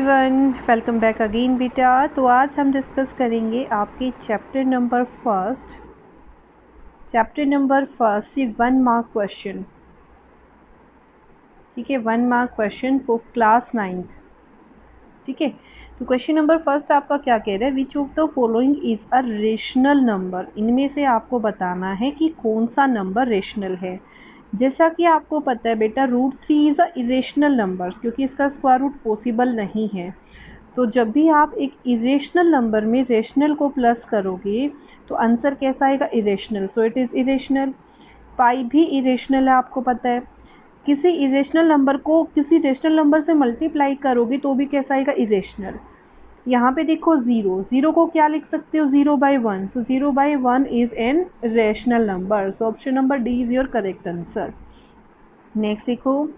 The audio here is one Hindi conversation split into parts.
एवरीवन, वेलकम बैक अगेन बेटा। तो आज हम डिस्कस करेंगे आपके चैप्टर नंबर फर्स्ट से 1 मार्क क्वेश्चन। ठीक है, 1 मार्क क्वेश्चन फॉर क्लास 9। ठीक है, तो क्वेश्चन नंबर फर्स्ट आपका क्या कह रहा है, विच of the following is a rational number. इनमें से आपको बताना है कि कौन सा नंबर रेशनल है। जैसा कि आपको पता है बेटा, √3 इज़ अ इरेशनल नंबर्स, क्योंकि इसका स्क्वायर रूट पॉसिबल नहीं है। तो जब भी आप एक इरेशनल नंबर में रेशनल को प्लस करोगे तो आंसर कैसा आएगा, irrational. So it is irrational. Pi भी इरेशनल है, आपको पता है। किसी इरेशनल नंबर को किसी रेशनल नंबर से मल्टीप्लाई करोगे तो भी कैसा आएगा, इरेशनल। यहाँ पे देखो ज़ीरो को क्या लिख सकते हो, 0/1। So 0/1 is an rational number. So option number D is your correct answer. Next देखो,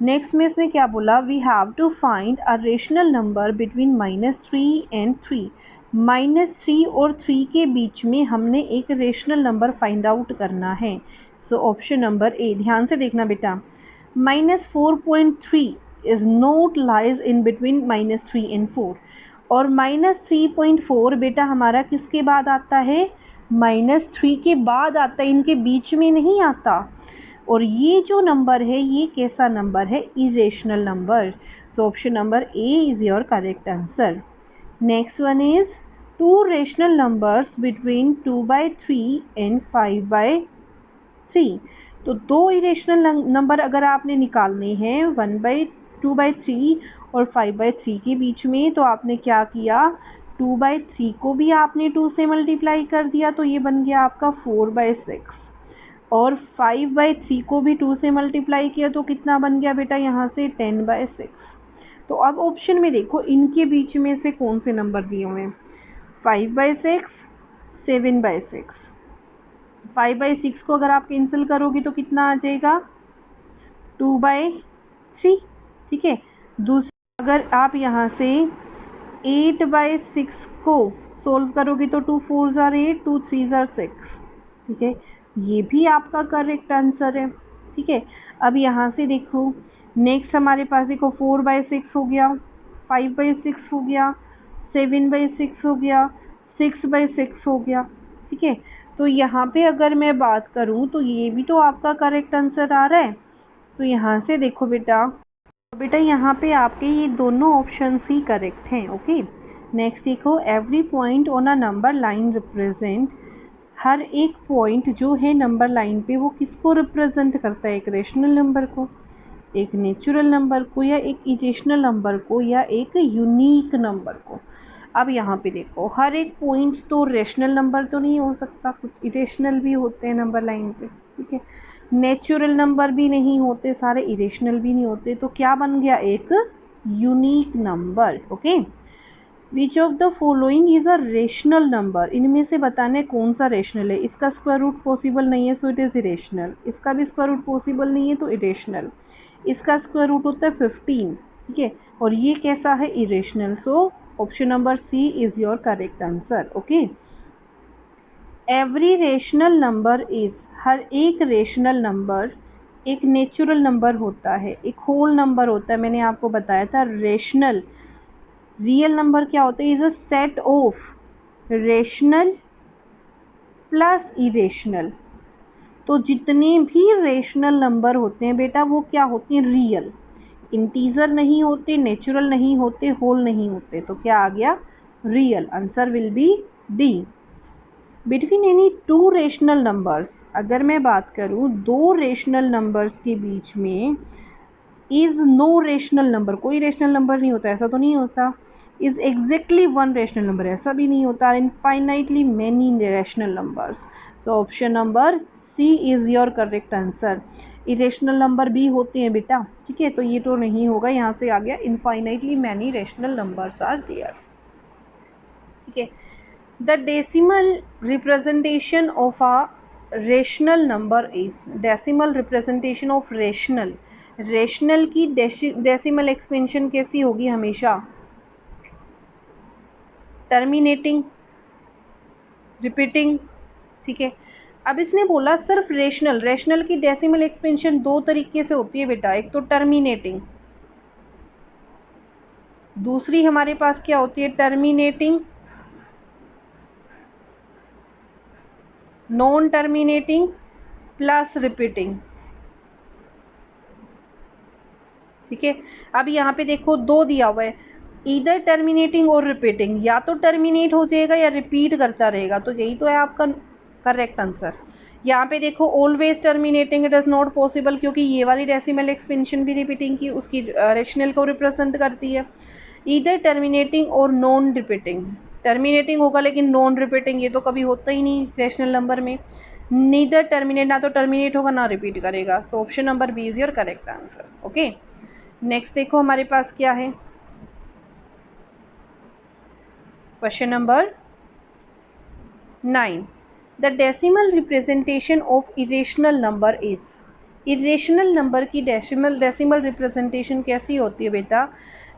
नेक्स्ट में इसने क्या बोला, we have to find a rational number between -3 and 3। -3 और 3 के बीच में हमने एक रेशनल नंबर फाइंड आउट करना है। सो ऑप्शन नंबर ए, ध्यान से देखना बेटा, -4.3 is not lies in between -3 and 4। और -3.4 बेटा हमारा किसके बाद आता है, -3 के बाद आता है, इनके बीच में नहीं आता। और ये जो नंबर है ये कैसा नंबर है, irrational number. So option number A is your correct answer. Next one is 2 rational numbers between 2/3 and 5/3। तो 2 इरेशनल नंबर अगर आपने निकालने हैं 1/2/3 और 5/3 के बीच में, तो आपने क्या किया, 2/3 को भी आपने 2 से मल्टीप्लाई कर दिया, तो ये बन गया आपका 4/6। और 5/3 को भी 2 से मल्टीप्लाई किया तो कितना बन गया बेटा, यहाँ से 10/6। तो अब ऑप्शन में देखो इनके बीच में से कौन से नंबर दिए हुए हैं, 5/6, 7/6। 5/6 को अगर आप कैंसिल करोगे तो कितना आ जाएगा, 2/3। ठीक है, दूसरा अगर आप यहाँ से 8/6 को सोल्व करोगे तो 2 4 ज़ार 8, 2 3 ज़ार 6। ठीक है, ये भी आपका करेक्ट आंसर है। ठीक है, अब यहाँ से देखो नेक्स्ट हमारे पास देखो 4/6 हो गया, 5/6 हो गया, 7/6 हो गया, 6/6 हो गया। ठीक है, तो यहाँ पे अगर मैं बात करूँ तो ये भी तो आपका करेक्ट आंसर आ रहा है। तो यहाँ से देखो बेटा यहाँ पे आपके ये दोनों ऑप्शंस ही करेक्ट हैं। ओके, नेक्स्ट देखो, every point on a number line represent. हर एक पॉइंट जो है नंबर लाइन पे वो किसको रिप्रेजेंट करता है, एक रेशनल नंबर को, एक नेचुरल नंबर को, या एक इरेशनल नंबर को, या एक यूनिक नंबर को। अब यहाँ पे देखो हर एक पॉइंट तो रेशनल नंबर तो नहीं हो सकता, कुछ इरेशनल भी होते हैं नंबर लाइन पे। ठीक है, नेचुरल नंबर भी नहीं होते सारे, इरेशनल भी नहीं होते, तो क्या बन गया, एक unique number. Okay, which of the following is a rational number. इनमें से बताना है कौन सा रेशनल है। इसका स्क्वायर रूट पॉसिबल नहीं है, सो इट इज़ इरेशनल। इसका भी स्क्वायर रूट पॉसिबल नहीं है तो इरेशनल। इसका स्क्वायर रूट होता है 15। ठीक है, और ये कैसा है, irrational. So option number C is your correct answer. Okay, every rational number is, हर एक रेशनल नंबर एक नेचुरल नंबर होता है, एक होल नंबर होता है। मैंने आपको बताया था रेशनल, रियल नंबर क्या होता है, is a set of rational plus irrational. तो जितने भी रेशनल नंबर होते हैं बेटा वो क्या होते हैं, रियल। इंटीजर नहीं होते, नेचुरल नहीं होते, होल नहीं होते। तो क्या आ गया, real. Answer will B D. Between any 2 rational numbers, अगर मैं बात करूँ 2 रेशनल नंबर्स के बीच में, इज़ नो रेशनल नंबर, कोई रेशनल नंबर नहीं होता, ऐसा तो नहीं होता। इज़ एग्जैक्टली 1 रेशनल नंबर, ऐसा भी नहीं होता। Infinitely many rational numbers. So option number C is your correct answer. Irrational number भी होते हैं बेटा। ठीक है, तो ये तो नहीं होगा, यहाँ से आ गया infinitely many rational numbers are there. ठीक है, the decimal representation of a rational number is, decimal representation of rational, rational की डेसिमल एक्सपेंशन कैसी होगी, हमेशा टर्मिनेटिंग, रिपीटिंग। ठीक है, अब इसने बोला सिर्फ रेशनल, रेशनल की डेसिमल एक्सपेंशन 2 तरीके से होती है बेटा, एक तो टर्मिनेटिंग, दूसरी हमारे पास क्या होती है, terminating, non terminating plus repeating. ठीक है, अब यहाँ पे देखो दो दिया हुआ है, इधर टर्मिनेटिंग और रिपीटिंग, या तो टर्मिनेट हो जाएगा या रिपीट करता रहेगा, तो यही तो है आपका करेक्ट आंसर। यहाँ पे देखो always terminating it is not possible, क्योंकि ये वाली डेसिमल एक्सपेंशन भी रिपीटिंग की उसकी रेशनल को रिप्रेजेंट करती है। इधर टर्मिनेटिंग और नॉन रिपीटिंग, टर्मिनेटिंग होगा लेकिन नॉन रिपीटिंग, ये तो कभी होता ही नहीं रेशनल नंबर में। नीदर टर्मिनेट, ना तो टर्मिनेट होगा ना रिपीट करेगा। So option number B is your correct answer. Okay, next देखो हमारे पास क्या है, question number 9। The decimal representation of irrational number is. Irrational number की डेसिमल रिप्रेजेंटेशन कैसी होती है बेटा,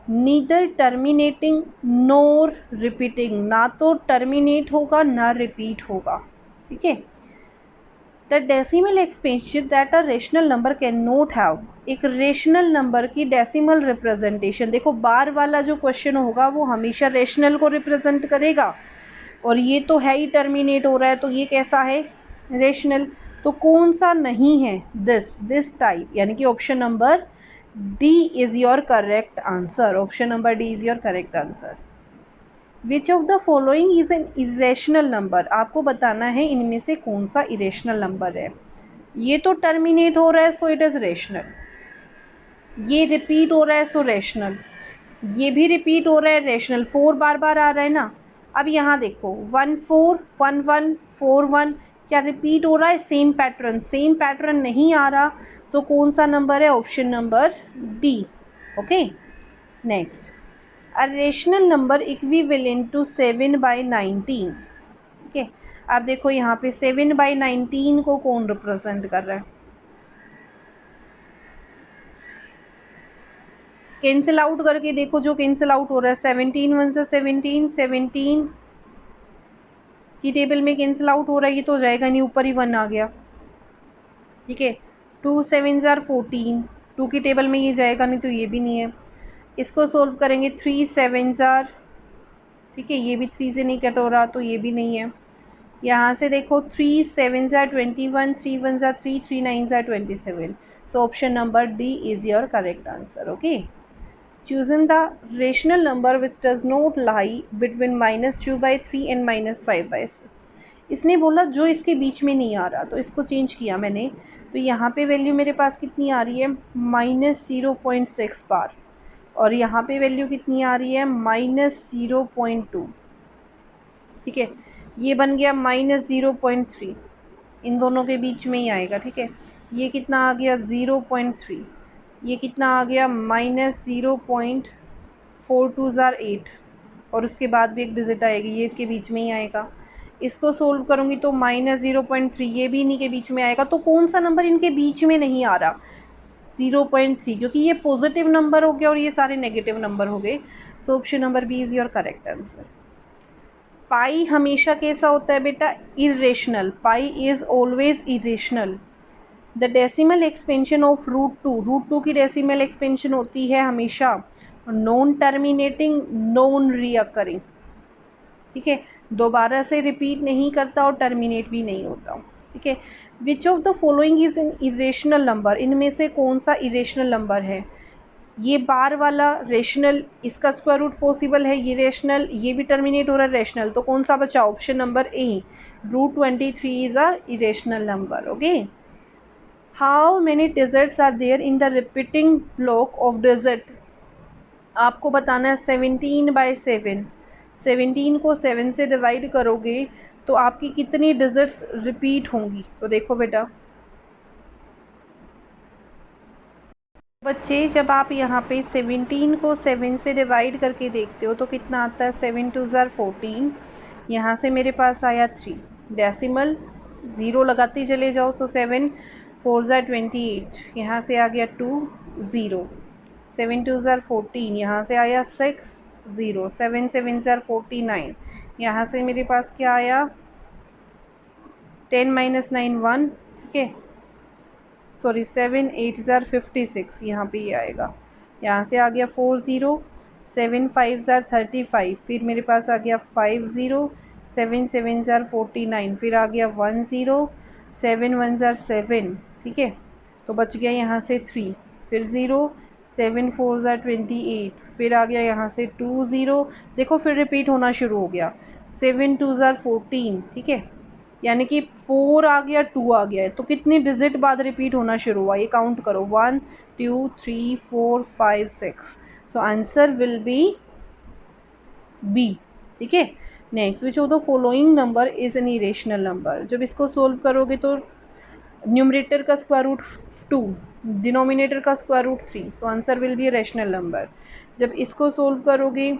नीदर टर्मिनेटिंग नोर रिपीटिंग, ना तो टर्मिनेट होगा ना रिपीट होगा। ठीक है, the decimal expansion that a rational number can not have. एक रेशनल नंबर की डेसिमल रिप्रेजेंटेशन, देखो बार वाला जो क्वेश्चन होगा वो हमेशा रेशनल को रिप्रेजेंट करेगा, और ये तो है ही टर्मिनेट हो रहा है, तो ये कैसा है, रेशनल। तो कौन सा नहीं है, दिस टाइप, यानी कि option number D is your correct answer. Option number D is your correct answer. Which of the following is an irrational number, आपको बताना है इनमें से कौन सा इरेशनल नंबर है। ये तो टर्मिनेट हो रहा है सो इट इज़ रेशनल, ये रिपीट हो रहा है सो रेशनल, ये भी रिपीट हो रहा है रेशनल, 4 बार बार आ रहा है ना। अब यहाँ देखो 1 4 1 1 4 1, क्या रिपीट हो रहा है, सेम पैटर्न नहीं आ रहा, सो कौन सा नंबर है, option number D. Okay, next, a rational number equivalent to 7/19। ठीक है, अब देखो यहाँ पे 7/19 को कौन रिप्रेजेंट कर रहा है, कैंसिल आउट करके देखो, जो कैंसिल आउट हो रहा है 17 1 से 17, 17 की टेबल में कैंसिल आउट हो रहा है, ये तो हो जाएगा नहीं, ऊपर ही 1 आ गया। ठीक है, 2 7 ज़ार 14, 2 की टेबल में ये जाएगा नहीं, तो ये भी नहीं है। इसको सोल्व करेंगे 3 7 ज़ार, ठीक है, ये भी 3 से नहीं कट हो रहा, तो ये भी नहीं है। यहाँ से देखो 3 7 ज़ार 21, 3 1 ज़ार 3, 3 9 ज़ार 27। सो option number D is your correct answer. Okay, choosing the rational number which does not lie between -2/3 and -5/6। इसने बोला जो इसके बीच में नहीं आ रहा, तो इसको चेंज किया मैंने, तो यहाँ पे वैल्यू मेरे पास कितनी आ रही है, -0.6 बार, और यहाँ पे वैल्यू कितनी आ रही है, -0.2। ठीक है, ये बन गया -0.3, इन दोनों के बीच में ही आएगा। ठीक है, ये कितना आ गया 0.3, ये कितना आ गया -0.42 ज़ार 8, और उसके बाद भी एक डिजिट आएगी, ये के बीच में ही आएगा। इसको सोल्व करूँगी तो -0.3, ये भी इन्हीं के बीच में आएगा। तो कौन सा नंबर इनके बीच में नहीं आ रहा, 0.3, क्योंकि ये पॉजिटिव नंबर हो गया और ये सारे नेगेटिव नंबर हो गए। So option number B is your correct answer. Pi हमेशा कैसा होता है बेटा, irrational, pi is always irrational. The decimal expansion of √2 की डेसिमल एक्सपेंशन होती है हमेशा नॉन टर्मिनेटिंग नॉन रिअकरिंग। ठीक है, दोबारा से रिपीट नहीं करता और टर्मिनेट भी नहीं होता। ठीक है, विच of the following is an irrational number, इनमें से कौन सा इरेशनल नंबर है, ये बार वाला रेशनल, इसका स्क्वायर रूट पॉसिबल है, ये रेशनल, ये भी टर्मिनेट हो रहा है रेशनल, तो कौन सा बचा, option number A, √23 is a irrational number. Okay, how many digits are there in the repeating block of digit, आपको बताना है 17/7, 17 को 7 से डिवाइड करोगे तो आपकी कितनी डिजिट्स रिपीट होंगी। तो देखो बेटा बच्चे, जब आप यहाँ पे 17 को 7 से डिवाइड करके देखते हो तो कितना आता है, 7 2 ज़ार 14, यहाँ से मेरे पास आया 3, डेसिमल 0 लगाते चले जाओ तो 7 4 ज़ार 28, यहाँ से आ गया 2 0, 7 2 ज़ार 14, यहाँ से आया 6 0, 7 7 ज़ार 49, यहाँ से मेरे पास क्या आया 10 - 9 1। ठीक है, सॉरी 7 8 ज़ार 56, यहाँ पे ये आएगा, यहाँ से आ गया 4 0, 7 5 ज़ार 35, फिर मेरे पास आ गया 5 0, 7 7 ज़ार 49, फिर आ गया 1 0, 7 1 ज़ार 7, ठीक है, तो बच गया यहाँ से 3, फिर 0, 7 4 ज़ार 28, फिर आ गया यहाँ से 2 0, देखो फिर रिपीट होना शुरू हो गया, 7 2 ज़ार 14, ठीक है, यानी कि 4 आ गया 2 आ गया है, तो कितनी डिजिट बाद रिपीट होना शुरू हुआ ये काउंट करो, 1 2 3 4 5 6, so answer will be B, ठीक है। Next, which of the following number is an irrational number, जब इसको सोल्व करोगे तो न्यूमरेटर का स्क्वायर रूट 2, डिनोमिनेटर का square root 3, so answer will be a rational number. जब इसको सोल्व करोगे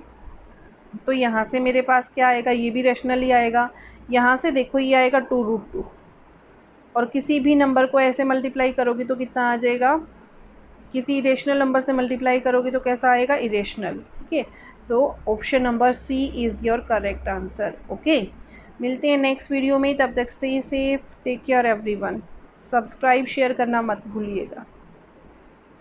तो यहाँ से मेरे पास क्या आएगा, ये भी रैशनल ही आएगा, यहाँ से देखो ये आएगा 2√2, और किसी भी नंबर को ऐसे मल्टीप्लाई करोगे तो कितना आ जाएगा, किसी इरेशनल नंबर से मल्टीप्लाई करोगे तो कैसा आएगा, इरेशनल, ठीक है। So option number C is your correct answer. Okay, मिलते हैं नेक्स्ट वीडियो में, तब तक stay safe, take care everyone, subscribe share करना मत भूलिएगा।